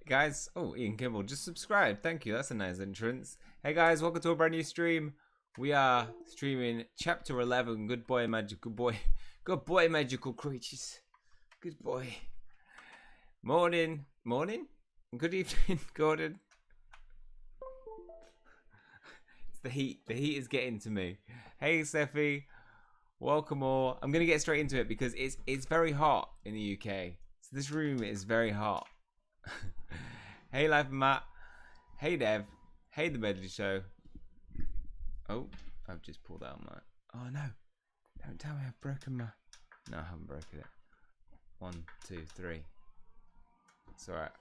guys. Oh, Ian Kimball just subscribed. Thank you. That's a nice entrance. Hey guys, welcome to a brand new stream. We are streaming chapter 11. Good boy, magical boy. Good boy, magical creatures. Good boy. Morning. Good evening, Gordon. It's the heat. The heat is getting to me. Hey, Steffi. Welcome all. I'm gonna get straight into it because it's very hot in the UK. So this room is very hot. Hey, Life and Matt. Hey, Dev. Hey, The Medley Show. Oh, I've just pulled out my... Oh, no. Don't tell me I've broken my... No, I haven't broken it. 1, 2, 3. It's alright.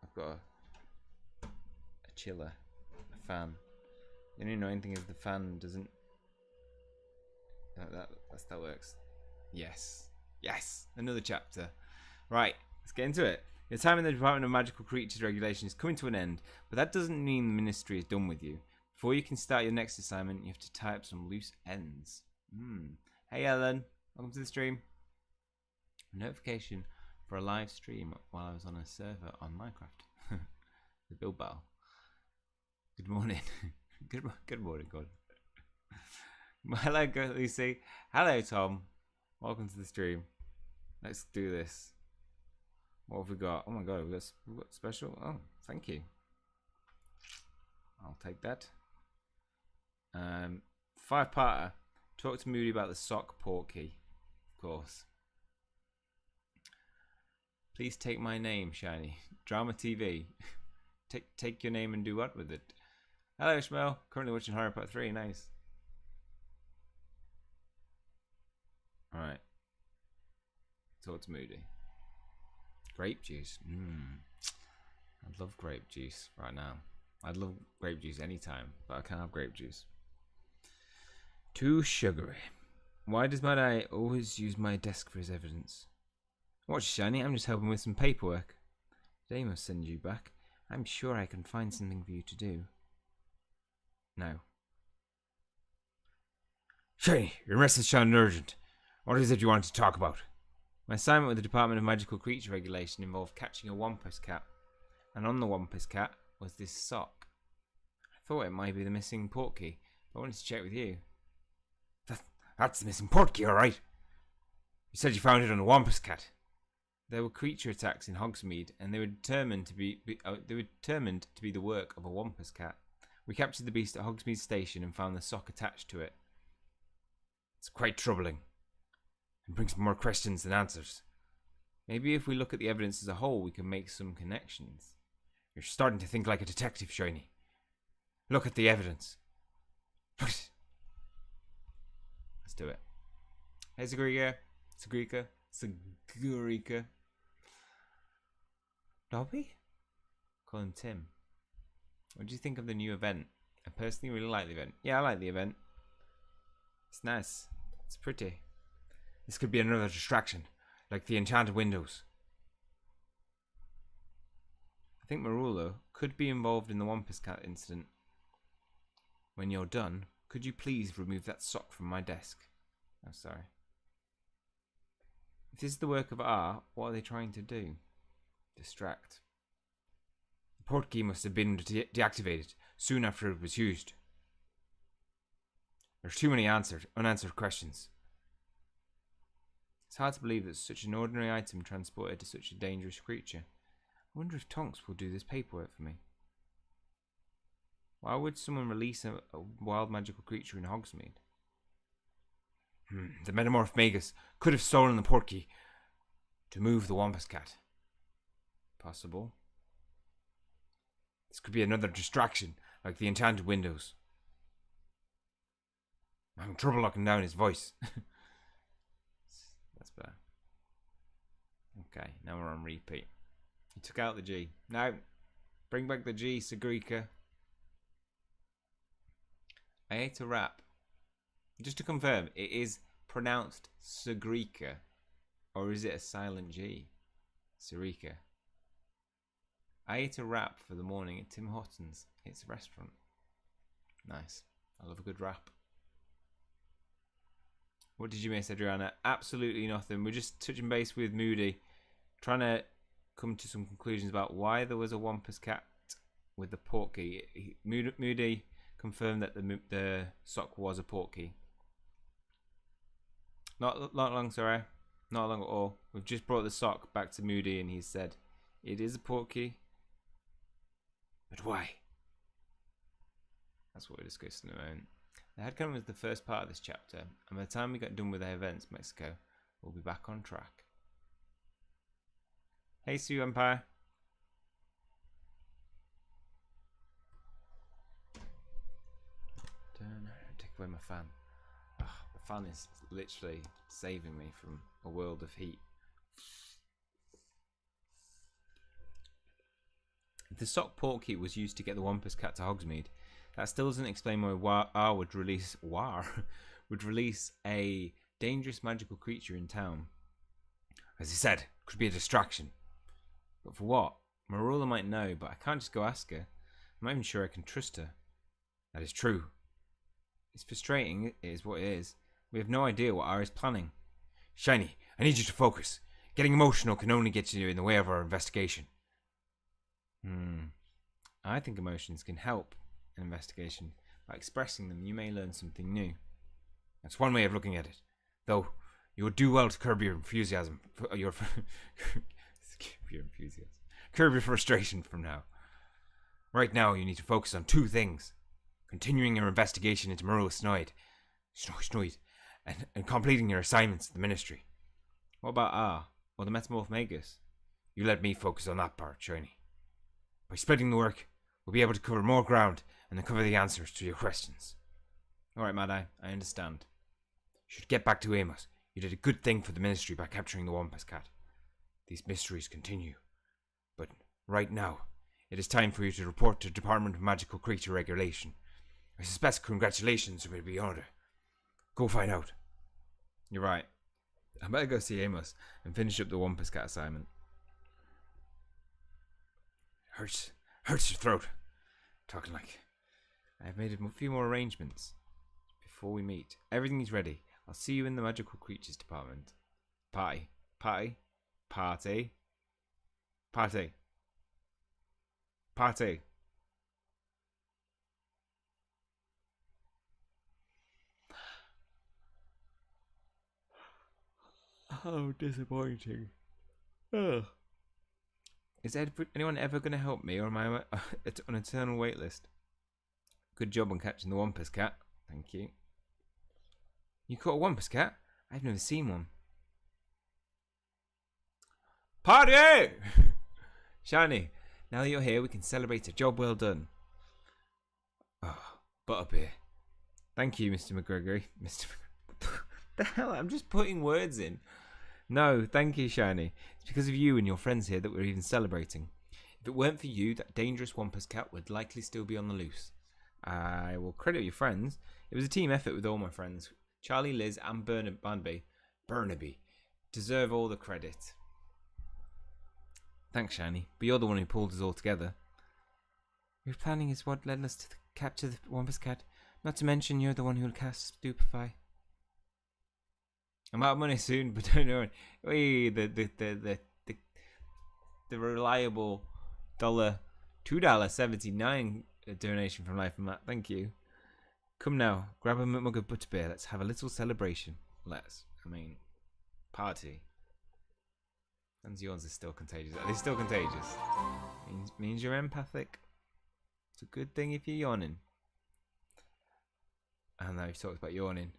I've got a chiller. A fan. The only annoying thing is the fan doesn't... That's that works. Yes. Another chapter. Right. Let's get into it. Your time in the Department of Magical Creatures Regulation is coming to an end, but that doesn't mean the Ministry is done with you. Before you can start your next assignment, you have to tie up some loose ends. Hey Ellen, welcome to the stream. A notification for a live stream while I was on a server on Minecraft. The Bilbao. Good morning. Good morning, God. Hello, Lucy. Hello, Tom. Welcome to the stream. Let's do this. What have we got? Oh my god, we've got special. Oh, thank you. I'll take that. 5-parter. Talk to Moody about the sock portkey. Of course. Please take my name, Shiny. Drama TV. Take your name and do what with it? Hello, Ishmael. Currently watching Horror Part 3. Nice. Alright. Talk to Moody. Grape juice. I'd love grape juice right now. I'd love grape juice anytime, but I can't have grape juice. Too sugary. Why does my dad always use my desk for his evidence? Watch, Shiny, I'm just helping with some paperwork. They must send you back. I'm sure I can find something for you to do. No. Shiny, your message sounded urgent. What is it you want to talk about? My assignment with the Department of Magical Creature Regulation involved catching a Wampus Cat, and on the Wampus Cat was this sock. I thought it might be the missing portkey, but I wanted to check with you. That's the missing portkey, all right. You said you found it on the Wampus Cat. There were creature attacks in Hogsmeade, and they were determined to be the work of a Wampus Cat. We captured the beast at Hogsmeade Station and found the sock attached to it. It's quite troubling. It brings more questions than answers. Maybe if we look at the evidence as a whole, we can make some connections. You're starting to think like a detective, Shiny. Look at the evidence. Let's do it. Hey, Sagurika. Dobby? Call him Tim. What do you think of the new event? I personally really like the event. Yeah, I like the event. It's nice. It's pretty. This could be another distraction, like the enchanted windows. I think Marulo could be involved in the Wampus Cat incident. When you're done, could you please remove that sock from my desk? Oh, sorry. If this is the work of art, what are they trying to do? Distract. The portkey must have been deactivated soon after it was used. There's too many unanswered questions. It's hard to believe that such an ordinary item transported to such a dangerous creature. I wonder if Tonks will do this paperwork for me. Why would someone release a wild magical creature in Hogsmeade? The Metamorph Magus could have stolen the portkey to move the Wampus Cat. Possible. This could be another distraction, like the enchanted windows. I'm having trouble locking down his voice. That's better. Okay, now we're on repeat. You took out the G. Now, bring back the G, Sagrika. I ate a wrap. Just to confirm, it is pronounced Sagrika, or is it a silent G? Sarika. I ate a wrap for the morning at Tim Hortons. It's a restaurant. Nice. I love a good wrap. What did you miss, Adriana? Absolutely nothing. We're just touching base with Moody, trying to come to some conclusions about why there was a Wampus Cat with the portkey. Moody confirmed that the sock was a portkey. Not long, sorry. Not long at all. We've just brought the sock back to Moody and he said, it is a portkey. But why? That's what we're discussing in a moment. The headcanon was the first part of this chapter, and by the time we get done with the events in Mexico, we'll be back on track. Hey, Sue Empire. Take away my fan. Oh, the fan is literally saving me from a world of heat. The sock portkey was used to get the Wampus Cat to Hogsmeade. That still doesn't explain why War would release a dangerous magical creature in town. As he said, it could be a distraction. But for what? Marula might know, but I can't just go ask her. I'm not even sure I can trust her. That is true. It's frustrating, it is what it is. We have no idea what R is planning. Shiny, I need you to focus. Getting emotional can only get you in the way of our investigation. I think emotions can help an investigation. By expressing them, you may learn something new. That's one way of looking at it. Though, you would do well to curb your enthusiasm. Curb your frustration from now. Right now, you need to focus on two things. Continuing your investigation into Marula Snoid, and completing your assignments at the Ministry. What about R, or the Metamorph Magus? You let me focus on that part, Shiny. By splitting the work, we'll be able to cover more ground and uncover the answers to your questions. Alright, Mad-Eye, I understand. You should get back to Amos. You did a good thing for the Ministry by capturing the Wampus Cat. These mysteries continue. But right now, it is time for you to report to the Department of Magical Creature Regulation. I suspect congratulations will be in order. Go find out. You're right. I better go see Amos and finish up the Wampus Cat assignment. Hurts your throat. Talking like I've made a few more arrangements before we meet. Everything's ready. I'll see you in the Magical Creatures Department. Party. How disappointing. Ugh. Is anyone ever going to help me, or am I on an eternal wait list? Good job on catching the Wampus Cat. Thank you. You caught a Wampus Cat? I've never seen one. Party! Shiny, now that you're here, we can celebrate a job well done. Oh, butterbeer. Thank you, Mr. McGregory. What the hell? I'm just putting words in. No, thank you, Shiny. It's because of you and your friends here that we're even celebrating. If it weren't for you, that dangerous Wampus Cat would likely still be on the loose. I will credit your friends. It was a team effort with all my friends. Charlie, Liz, and Burnaby deserve all the credit. Thanks, Shiny, but you're the one who pulled us all together. Your planning is what led us to capture the Wampus Cat. Not to mention you're the one who'll cast Stupefy. I'm out of money soon, but don't know. The reliable $2.79 donation from Life and Matt. Thank you. Come now, grab a mug of butterbeer. Let's have a little celebration. Party. And yawns are still contagious. Are they still contagious? Means you're empathic. It's a good thing if you're yawning. And now you've talked about yawning.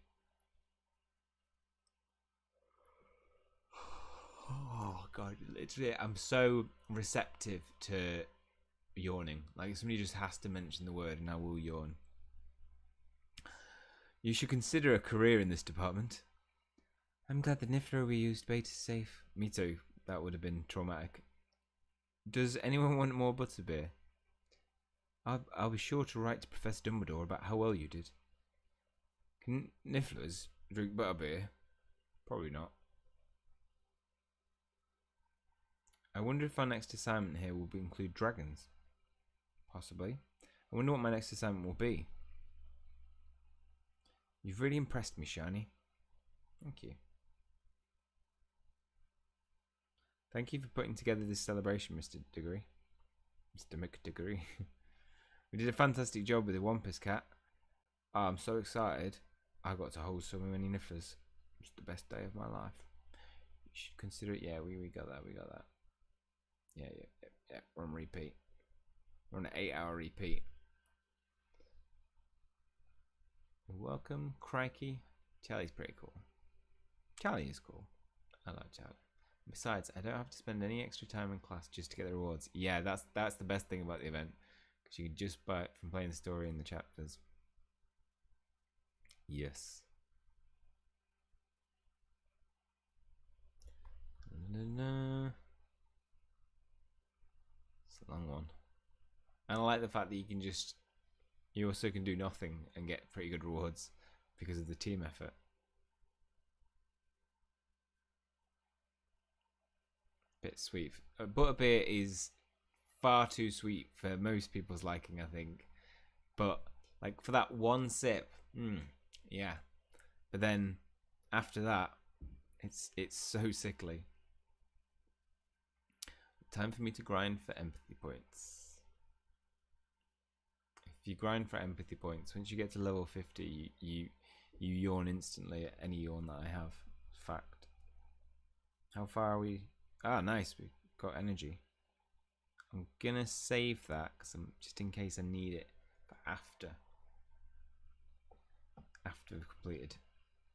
Oh god, literally, I'm so receptive to yawning. Like, somebody just has to mention the word and I will yawn. You should consider a career in this department. I'm glad the Niffler we used bait is safe. Me too. That would have been traumatic. Does anyone want more butterbeer? I'll be sure to write to Professor Dumbledore about how well you did. Can Nifflers drink butterbeer? Probably not. I wonder if our next assignment here will include dragons. Possibly. I wonder what my next assignment will be. You've really impressed me, Shiny. Thank you. Thank you for putting together this celebration, Mr. Diggory. Mr. McDiggory. We did a fantastic job with the Wampus Cat. Oh, I'm so excited. I got to hold so many nifflers. It's the best day of my life. You should consider it. Yeah, we got that. We got that. Yeah. We're on repeat. We're on an 8-hour repeat. Welcome, crikey. Charlie's pretty cool. Charlie is cool. I like Charlie. Besides, I don't have to spend any extra time in class just to get the rewards. Yeah, that's the best thing about the event, because you can just buy it from playing the story in the chapters. Yes. It's a long one. And I like the fact that you also can do nothing and get pretty good rewards because of the team effort. Bit sweet. Butterbeer is far too sweet for most people's liking, I think. But like for that one sip, yeah. But then after that, it's so sickly. Time for me to grind for empathy points. If you grind for empathy points, once you get to level 50, you yawn instantly at any yawn that I have. Fact. How far are we? Ah, nice. We've got energy. I'm gonna save that because just in case I need it for after we've completed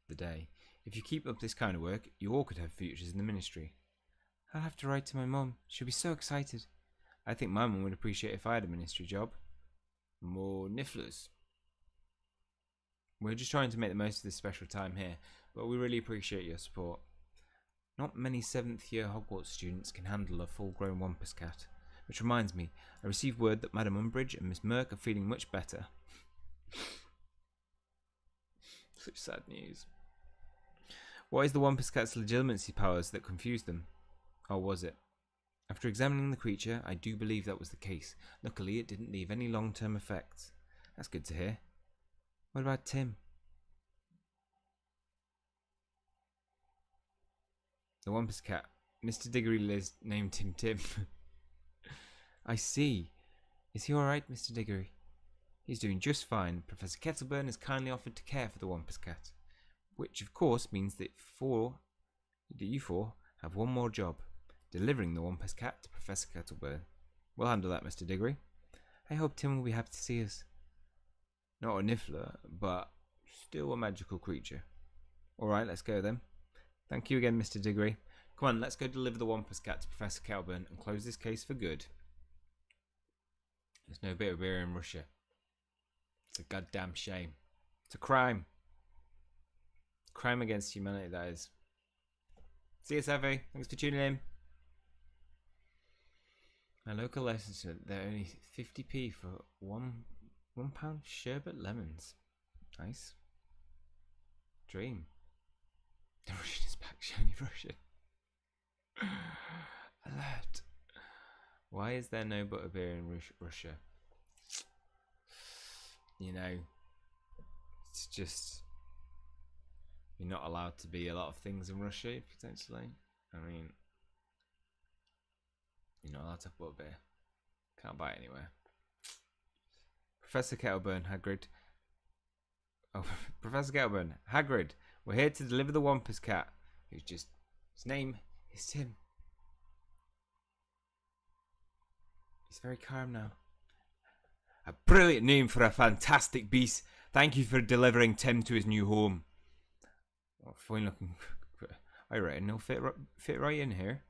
the day. If you keep up this kind of work, you all could have futures in the ministry. I'll have to write to my mum. She'll be so excited. I think my mum would appreciate if I had a ministry job. More nifflers. We're just trying to make the most of this special time here, but we really appreciate your support. Not many 7th year Hogwarts students can handle a full-grown Wampus Cat. Which reminds me, I received word that Madam Umbridge and Miss Merk are feeling much better. Such sad news. What is the Wampus Cat's legitimacy powers that confused them? Or was it? After examining the creature, I do believe that was the case. Luckily, it didn't leave any long-term effects. That's good to hear. What about Tim? The Wampus Cat. Mr. Diggory named him Tim. I see. Is he alright, Mr. Diggory? He's doing just fine. Professor Kettleburn has kindly offered to care for the Wampus Cat. Which, of course, means that you four have one more job. Delivering the Wampus Cat to Professor Kettleburn. We'll handle that, Mr. Diggory. I hope Tim will be happy to see us. Not a niffler, but still a magical creature. Alright, let's go then. Thank you again, Mr. Diggory. Come on, let's go deliver the Wampus Cat to Professor Kettleburn and close this case for good. There's no bit of beer in Russia. It's a goddamn shame. It's a crime. Crime against humanity, that is. See you, Savvy. Thanks for tuning in. My local license, they're only 50p for one pound sherbet lemons. Nice. Dream. The Russian is back, shiny Russian. Alert. Why is there no butterbeer in Russia? You know, it's just, you're not allowed to be a lot of things in Russia, potentially. I mean, you're not allowed to have butterbeer. Can't buy it anywhere. Professor Kettleburn, Hagrid. Oh, Professor Kettleburn, Hagrid. We're here to deliver the Wampus Cat. His name is Tim. He's very calm now. A brilliant name for a fantastic beast. Thank you for delivering Tim to his new home. Oh, fine looking. I reckon he'll fit right in here.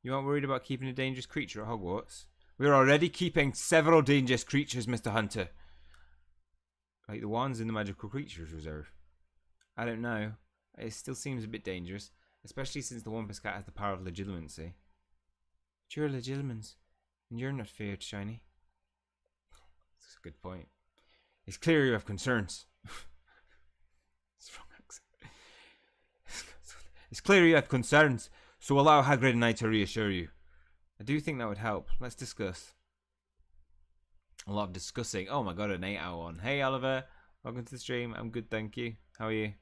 You aren't worried about keeping a dangerous creature at Hogwarts? We're already keeping several dangerous creatures, Mr. Hunter. Like the ones in the Magical Creatures Reserve. I don't know. It still seems a bit dangerous, especially since the Wampus Cat has the power of legitimacy. But you're legitimens, and you're not feared, Shiny. That's a good point. It's clear you have concerns. It's wrong accent. It's clear you have concerns, so allow Hagrid and I to reassure you. I do think that would help. Let's discuss. A lot of discussing. Oh my god, an 8-hour one. Hey Oliver, welcome to the stream. I'm good, thank you. How are you?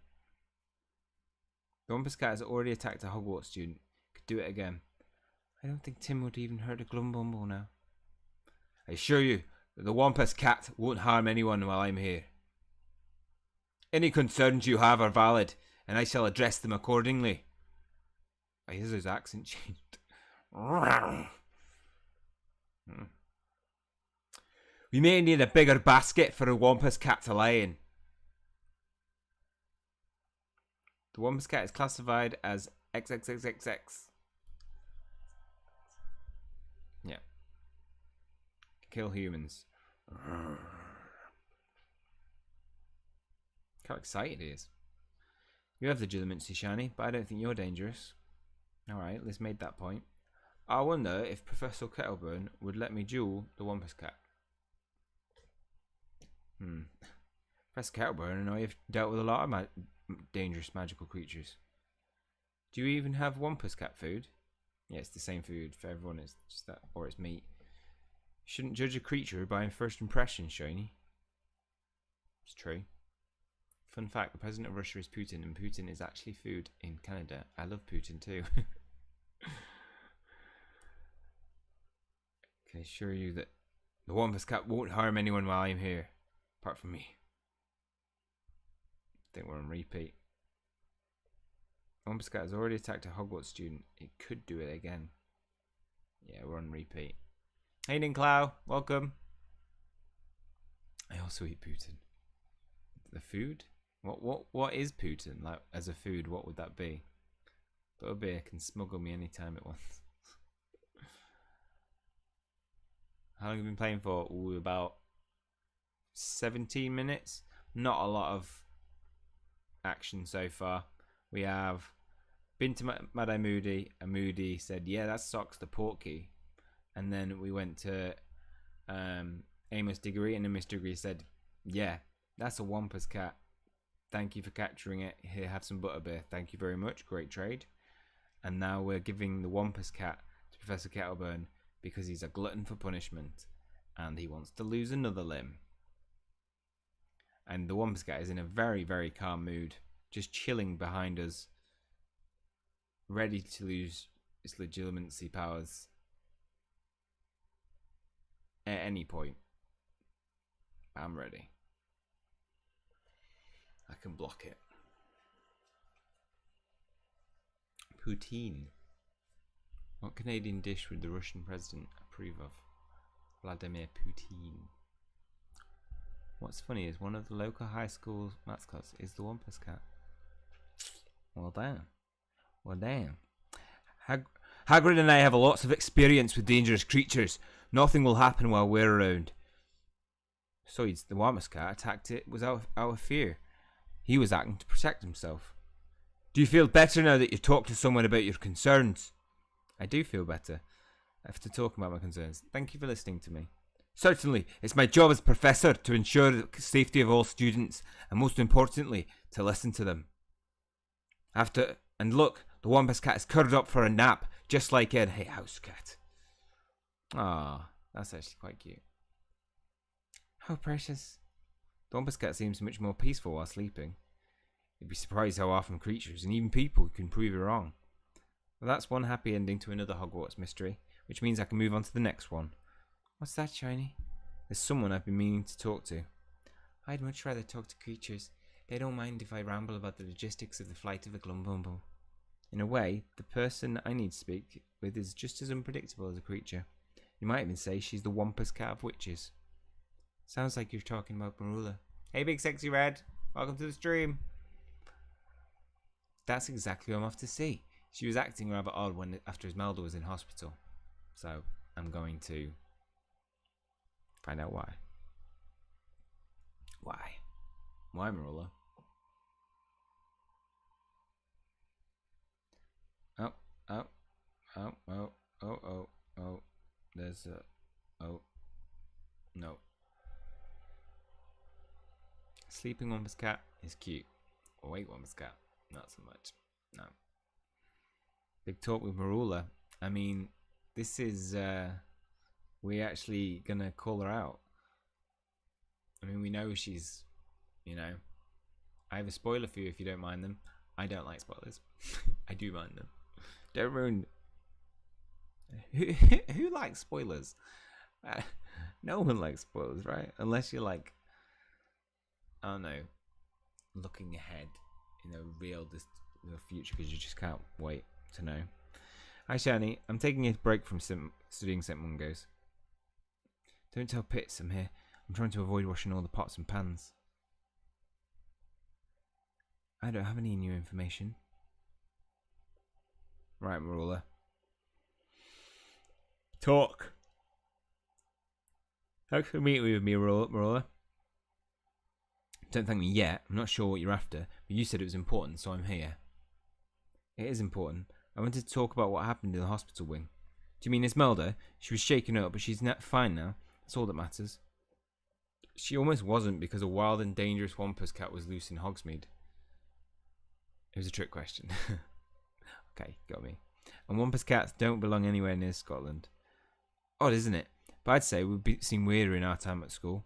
The Wampus Cat has already attacked a Hogwarts student. Could do it again. I don't think Tim would even hurt a Glumbumble now. I assure you that the Wampus Cat won't harm anyone while I'm here. Any concerns you have are valid, and I shall address them accordingly. I hear his accent changed. We may need a bigger basket for a Wampus Cat to lay in. The Wampus Cat is classified as XXXXX. Yeah. Kill humans. How excited he is. You have legitimacy, Shiny, but I don't think you're dangerous. Alright, let's make that point. I wonder if Professor Kettleburn would let me duel the Wampus Cat. Professor Kettleburn and I have dealt with a lot of dangerous magical creatures. Do you even have Wampus Cat food? Yeah, it's the same food for everyone. It's just that, or it's meat. You shouldn't judge a creature by first impression, Shiny. It's true. Fun fact, the president of Russia is Putin, and Putin is actually food in Canada. I love Putin too. Can I assure you that the Wampus Cat won't harm anyone while I'm here, apart from me. I think we're on repeat. Wampus Cat has already attacked a Hogwarts student. It could do it again. Yeah, we're on repeat. Hey Ninclau, welcome. I also eat Putin. The food? What is Putin? Like, as a food, what would that be? Butterbeer can smuggle me anytime it wants. How long have you been playing for? Ooh, about 17 minutes. Not a lot of action so far. We have been to Mad-Eye Moody, and Moody said, yeah, that's Socks the Porky. And then we went to Amos Diggory, and Amos Diggory said, yeah, that's a Wampus Cat. Thank you for capturing it. Here, have some butterbeer. Thank you very much. Great trade. And now we're giving the Wampus Cat to Professor Kettleburn because he's a glutton for punishment and he wants to lose another limb. And the Wampus Cat is in a very, very calm mood, just chilling behind us, ready to lose its legitimacy powers at any point. I'm ready. I can block it. Poutine. What Canadian dish would the Russian president approve of? Vladimir Poutine. What's funny is one of the local high school mascots is the Wampus Cat. Well damn. Well damn. Hagrid and I have lots of experience with dangerous creatures. Nothing will happen while we're around. Besides, the Wampus Cat attacked it was out of fear. He was acting to protect himself. Do you feel better now that you've talked to someone about your concerns? I do feel better after talking about my concerns. Thank you for listening to me. Certainly, it's my job as professor to ensure the safety of all students, and most importantly, to listen to them. And look, the Wampus Cat is curled up for a nap, just like Ed. Hey, house cat. Ah, that's actually quite cute. How precious. The Wampus Cat seems much more peaceful while sleeping. You'd be surprised how often creatures and even people can prove you wrong. Well, that's one happy ending to another Hogwarts mystery, which means I can move on to the next one. What's that, Shiny? There's someone I've been meaning to talk to. I'd much rather talk to creatures. They don't mind if I ramble about the logistics of the flight of a Glumbumble. In a way, the person I need to speak with is just as unpredictable as a creature. You might even say she's the Wampus Cat of witches. Sounds like you're talking about Marula. Hey, Big Sexy Red. Welcome to the stream. That's exactly what I'm off to see. She was acting rather odd after Esmeralda was in hospital. So, I'm going to find out why. Why? Why, Marula? Oh. There's a... Oh. No. Sleeping Wampus Cat is cute. Awake Wampus Cat, not so much. No. Big talk with Marula. I mean, this is... we're actually gonna call her out. I mean, we know she's... You know... I have a spoiler for you if you don't mind them. I don't like spoilers. I do mind them. Don't ruin... Who likes spoilers? No one likes spoilers, right? Unless you're like, I don't know, looking ahead in a real the future because you just can't wait to know. Hi Shani, I'm taking a break from studying St. Mungo's. Don't tell Pitts I'm here. I'm trying to avoid washing all the pots and pans. I don't have any new information. Right, Marula. Talk. Thanks for meeting with me, Marula. Don't thank me yet. I'm not sure what you're after, but you said it was important, so I'm here. It is important. I wanted to talk about what happened in the hospital wing. Do you mean Esmeralda? She was shaken up, but she's fine now. That's all that matters. She almost wasn't because a wild and dangerous Wampus Cat was loose in Hogsmeade. It was a trick question. Okay, got me. And Wampus Cats don't belong anywhere near Scotland. Odd, isn't it? But I'd say we'd seem weirder in our time at school.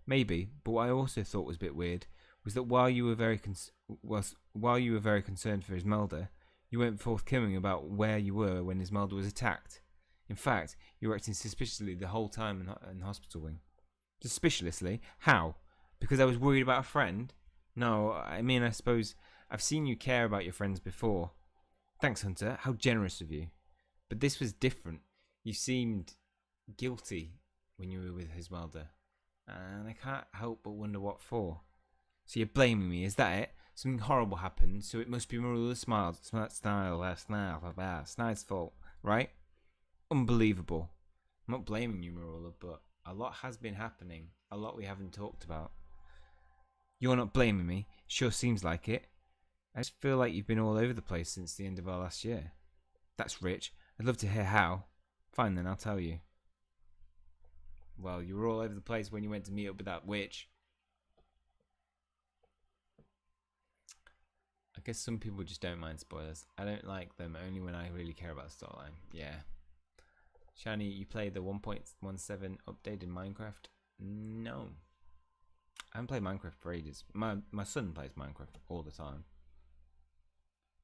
Maybe, but what I also thought was a bit weird was that while you were very concerned for Esmeralda, you weren't forthcoming about where you were when Esmeralda was attacked. In fact, you were acting suspiciously the whole time in the hospital wing. Suspiciously? How? Because I was worried about a friend? No, I mean, I suppose I've seen you care about your friends before. Thanks, Hunter. How generous of you. But this was different. You seemed guilty when you were with Esmeralda. And I can't help but wonder what for. So you're blaming me, is that it? Something horrible happened, so it must be Marula's Snide's fault, right? Unbelievable. I'm not blaming you, Marula, but a lot has been happening. A lot we haven't talked about. You're not blaming me. Sure seems like it. I just feel like you've been all over the place since the end of our last year. That's rich. I'd love to hear how. Fine then, I'll tell you. Well, you were all over the place when you went to meet up with that witch. I guess some people just don't mind spoilers. I don't like them only when I really care about the storyline. Yeah. Shani, you played the 1.17 update in Minecraft? No. I haven't played Minecraft for ages. My son plays Minecraft all the time.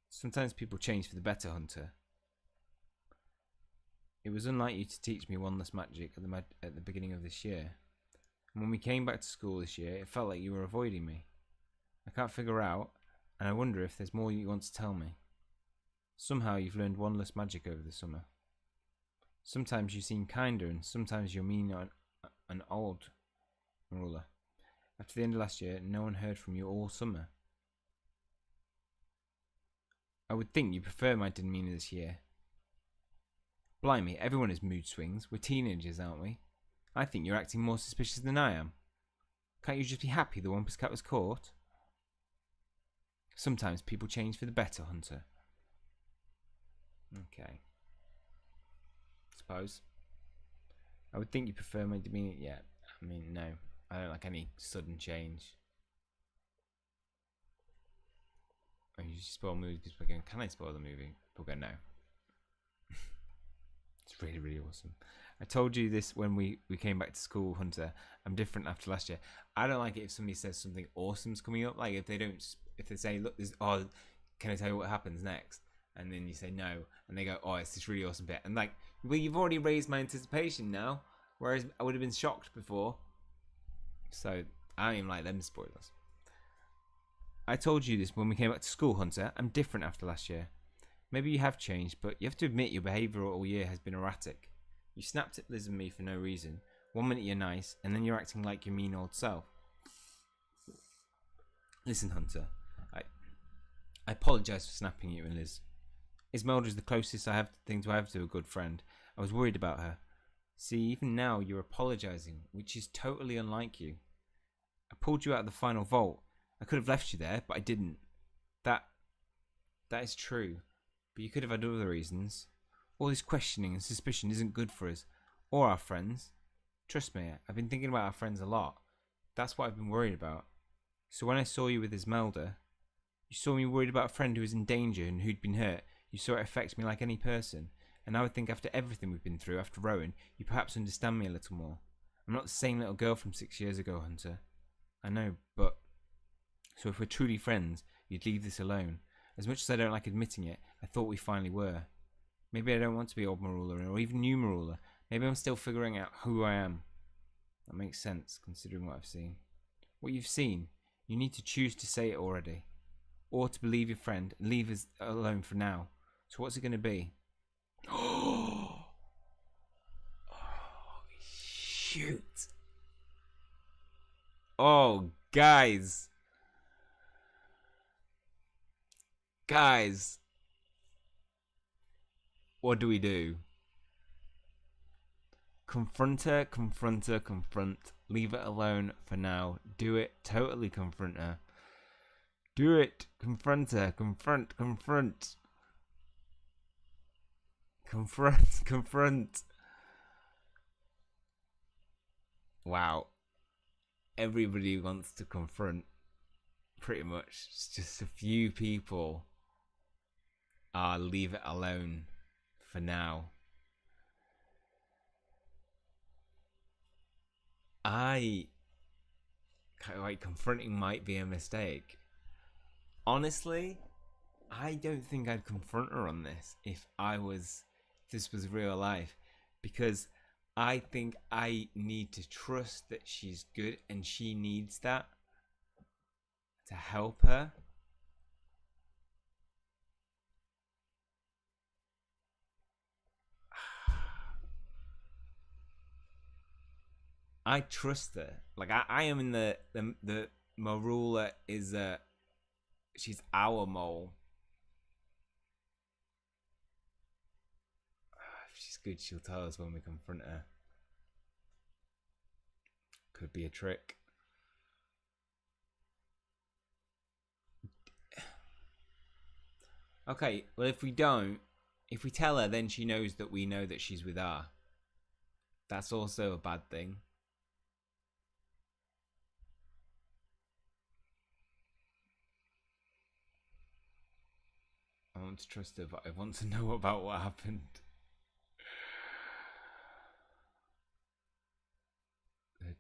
Sometimes people change for the better, Hunter. It was unlike you to teach me one less magic at the beginning of this year. And when we came back to school this year, it felt like you were avoiding me. I can't figure out, and I wonder if there's more you want to tell me. Somehow you've learned one less magic over the summer. Sometimes you seem kinder, and sometimes you're mean and old, Marula. After the end of last year, no one heard from you all summer. I would think you prefer my demeanour this year. Blimey, everyone has mood swings. We're teenagers, aren't we? I think you're acting more suspicious than I am. Can't you just be happy the Wampus Cat was caught? Sometimes people change for the better, Hunter. Okay. Suppose. I would think you prefer my demeanour. Yeah, I mean, no. I don't like any sudden change. Oh, you spoil movies. People go, can I spoil the movie? People go, no. It's really, really awesome. I told you this when we came back to school, Hunter. I'm different after last year. I don't like it if somebody says something awesome's coming up. Like if they say, look, can I tell you what happens next? And then you say no, and they go, oh, it's this really awesome bit. And like, well, you've already raised my anticipation now, whereas I would have been shocked before. So I don't even like them spoilers. I told you this when we came back to school, Hunter. I'm different after last year. Maybe you have changed, but you have to admit your behaviour all year has been erratic. You snapped at Liz and me for no reason. 1 minute you're nice, and then you're acting like your mean old self. Listen, Hunter. I apologise for snapping at you and Liz. Esmeralda is the closest thing to have to a good friend. I was worried about her. See, even now you're apologising, which is totally unlike you. I pulled you out of the final vault. I could have left you there, but I didn't. That is true. But you could have had other reasons. All this questioning and suspicion isn't good for us. Or our friends. Trust me, I've been thinking about our friends a lot. That's what I've been worried about. So when I saw you with Esmeralda, you saw me worried about a friend who was in danger and who'd been hurt. You saw it affect me like any person. And I would think after everything we've been through, after Rowan, you perhaps understand me a little more. I'm not the same little girl from 6 years ago, Hunter. I know, but... So if we're truly friends, you'd leave this alone. As much as I don't like admitting it, I thought we finally were. Maybe I don't want to be old Marula or even new Marula. Maybe I'm still figuring out who I am. That makes sense, considering what I've seen. What you've seen, you need to choose to say it already. Or to believe your friend and leave us alone for now. So what's it going to be? Oh, shoot. Oh, guys. Guys. What do we do? Confront her, confront her, confront. Leave it alone for now. Do it. Totally confront her. Do it. Confront her. Confront. Confront. Confront. Confront. Wow. Everybody wants to confront. Pretty much. It's just a few people are leave it alone for now. Confronting might be a mistake. Honestly, I don't think I'd confront her on this if this was real life, because I think I need to trust that she's good and she needs that to help her. I trust her. Like I am in the Marula is she's our mole. If she's good, she'll tell us when we confront her. Could be a trick. Okay, well if we tell her, then she knows that we know that she's with her. That's also a bad thing. I want to trust her, but I want to know about what happened.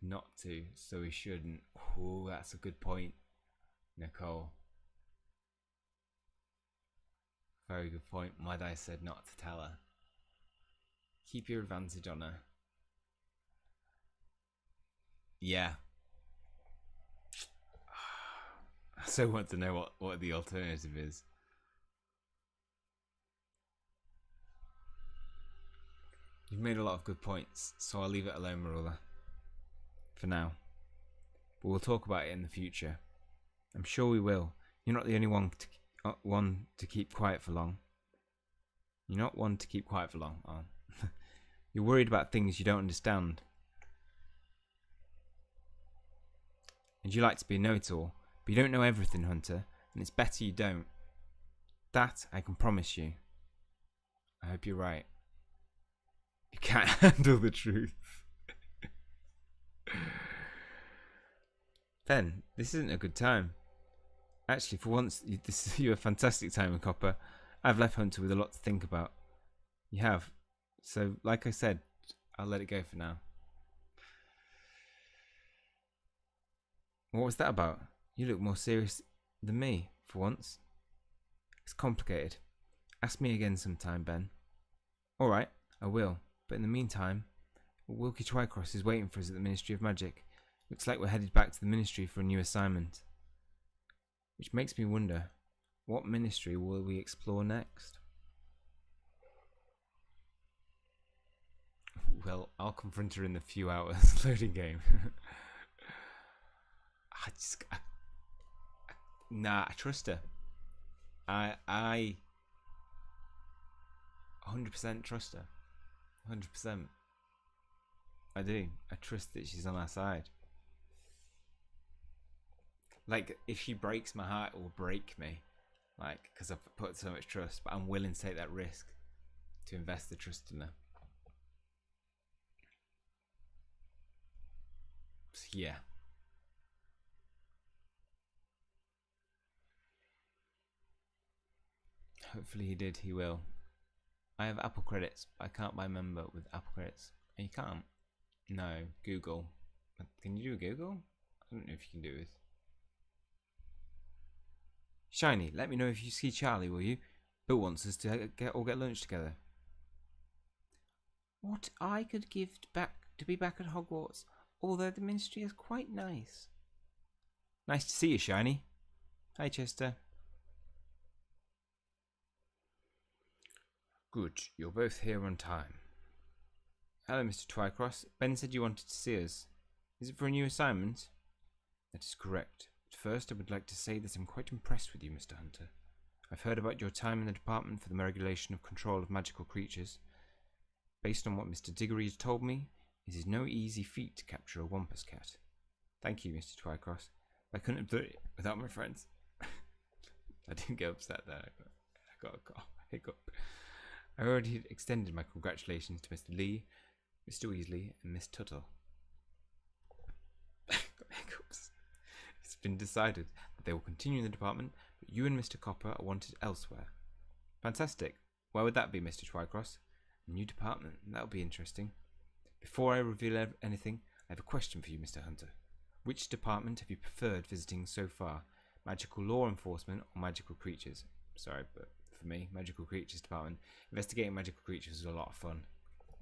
Not to, so we shouldn't. Oh, that's a good point, Nicole. Very good point. My dice said not to tell her. Keep your advantage on her. Yeah. I so want to know what the alternative is. You've made a lot of good points, so I'll leave it alone, Marula. For now. But we'll talk about it in the future. I'm sure we will. You're not the only one to keep quiet for long. You're not one to keep quiet for long. Oh. You're worried about things you don't understand. And you like to be a know-it-all, but you don't know everything, Hunter, and it's better you don't. That I can promise you. I hope you're right. You can't handle the truth. Ben, this isn't a good time. Actually, for once, you're a fantastic time, Copper. I've left Hunter with a lot to think about. You have. So, like I said, I'll let it go for now. What was that about? You look more serious than me, for once. It's complicated. Ask me again sometime, Ben. Alright, I will. But in the meantime, Wilkie Twycross is waiting for us at the Ministry of Magic. Looks like we're headed back to the Ministry for a new assignment. Which makes me wonder, what ministry will we explore next? Well, I'll confront her in a few hours. Loading game. I trust her. I 100% trust her. 100%. I do. I trust that she's on our side. Like, if she breaks my heart, it will break me. Like, because I've put so much trust, but I'm willing to take that risk to invest the trust in her. So, yeah. Hopefully he will. I have Apple credits, but I can't buy a member with Apple credits. And you can't? No, Google. Can you do Google? I don't know if you can do it. Shiny, let me know if you see Charlie, will you? Bill wants us to get lunch together. what I could give back to be back at Hogwarts, although the Ministry is quite nice. Nice to see you, Shiny. Hi, Chester. Good, you're both here on time. Hello, Mr. Twycross. Ben said you wanted to see us. Is it for a new assignment? That is correct. But first, I would like to say that I'm quite impressed with you, Mr. Hunter. I've heard about your time in the Department for the Regulation of Control of Magical Creatures. Based on what Mr. Diggory has told me, it is no easy feat to capture a Wampus Cat. Thank you, Mr. Twycross. I couldn't have done it without my friends. I didn't get upset there. I got a hiccup. I already extended my congratulations to Mr. Lee, Mr. Weasley, and Miss Tuttle. Hiccups. It's been decided that they will continue in the department, but you and Mr. Copper are wanted elsewhere. Fantastic. Where would that be, Mr. Twycross? A new department. That'll be interesting. Before I reveal anything, I have a question for you, Mr. Hunter. Which department have you preferred visiting so far? Magical law enforcement or magical creatures? Sorry, but for me, magical creatures department. Investigating magical creatures is a lot of fun.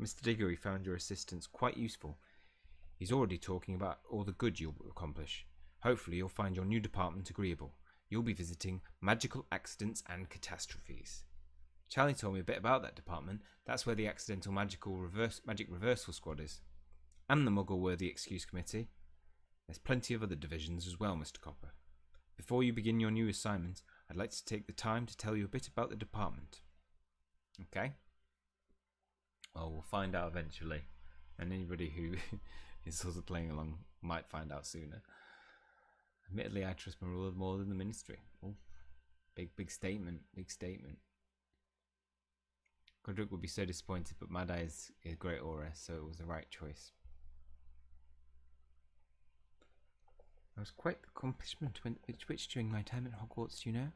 Mr. Diggory found your assistance quite useful. He's already talking about all the good you'll accomplish. Hopefully you'll find your new department agreeable. You'll be visiting magical accidents and catastrophes. Charlie told me a bit about that department. That's where the accidental magic reversal squad is. And the Muggle-worthy excuse committee. There's plenty of other divisions as well, Mr. Copper. Before you begin your new assignment, I'd like to take the time to tell you a bit about the department. Okay? Well, we'll find out eventually. And anybody who is sort of playing along might find out sooner. Admittedly, I trust my ruler more than the Ministry. Oh, big statement. Big statement. Godric would be so disappointed, but Mad Eye is a great aura, so it was the right choice. I was quite the accomplishment with which during my time at Hogwarts, you know.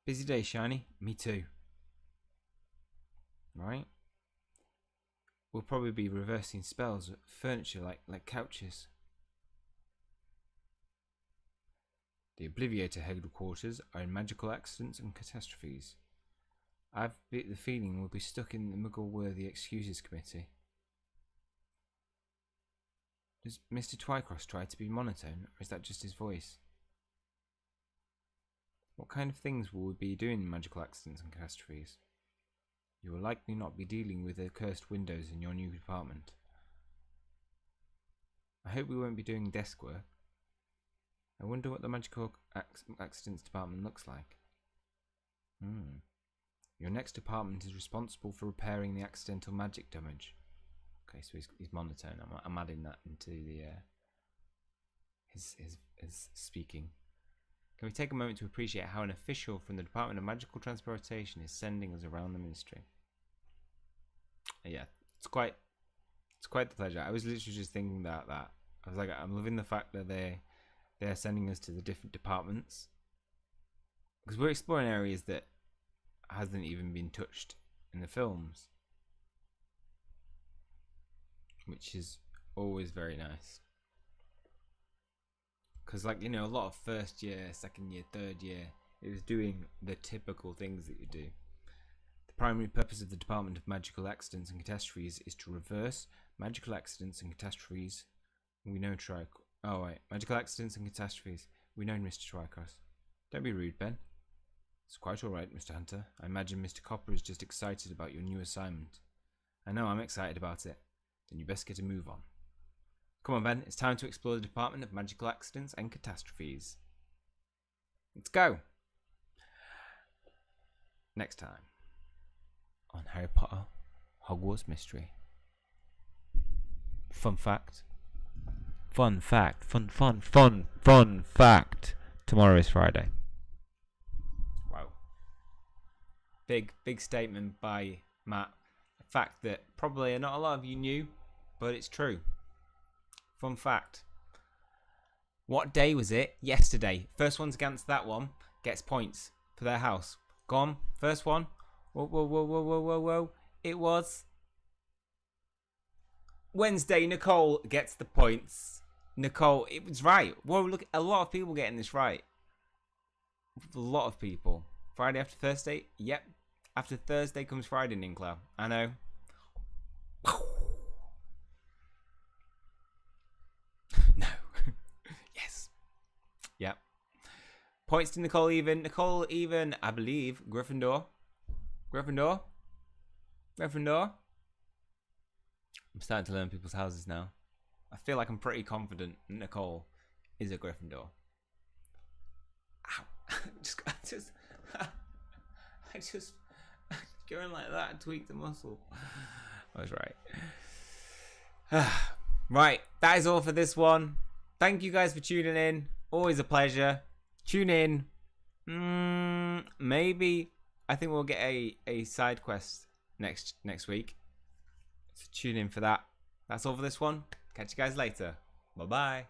Busy day, Shiny. Me too. Right? We'll probably be reversing spells of furniture like couches. The Obliviator headquarters are in magical accidents and catastrophes. I've the feeling we'll be stuck in the Muggle-worthy excuses committee. Does Mr. Twycross try to be monotone, or is that just his voice? What kind of things will we be doing in magical accidents and catastrophes? You will likely not be dealing with the cursed windows in your new department. I hope we won't be doing desk work. I wonder what the magical accidents department looks like. Your next department is responsible for repairing the accidental magic damage. Okay, so he's monotone. I'm adding that into the his speaking. Can we take a moment to appreciate how an official from the Department of Magical Transportation is sending us around the Ministry? Yeah, it's quite the pleasure. I was literally just thinking about that. I was like, I'm loving the fact that they're sending us to the different departments, because we're exploring areas that hasn't even been touched in the films, which is always very nice. Because, like, you know, a lot of first year, second year, third year, it was doing the typical things that you do. The primary purpose of the Department of Magical Accidents and Catastrophes is to reverse magical accidents and catastrophes. We know magical accidents and catastrophes. We know Mr. Twycross. Don't be rude, Ben. It's quite alright, Mr. Hunter. I imagine Mr. Copper is just excited about your new assignment. I know I'm excited about it. Then you best get a move on. Come on, Ben. It's time to explore the Department of Magical Accidents and Catastrophes. Let's go! Next time on Harry Potter Hogwarts Mystery. Fun fact. Fun fact. Fun fact. Tomorrow is Friday. Wow. Big statement by Matt. A fact that probably not a lot of you knew, but it's true. Fun fact. What day was it? Yesterday. First one's against that one gets points for their house. Go on. First one. Whoa. It was Wednesday. Nicole gets the points. Nicole, it was right. Whoa, look, a lot of people getting this right. A lot of people. Friday after Thursday? Yep. After Thursday comes Friday, Ninclair. I know. No. Yes. Yep. Points to Nicole even. Nicole even, I believe, Gryffindor. Gryffindor? Gryffindor? I'm starting to learn people's houses now. I feel like I'm pretty confident Nicole is a Gryffindor. Ow. I just going like that and tweaked the muscle. I was right. Right, that is all for this one. Thank you guys for tuning in. Always a pleasure. Tune in. Maybe I think we'll get a side quest next week. So tune in for that. That's all for this one. Catch you guys later. Bye bye.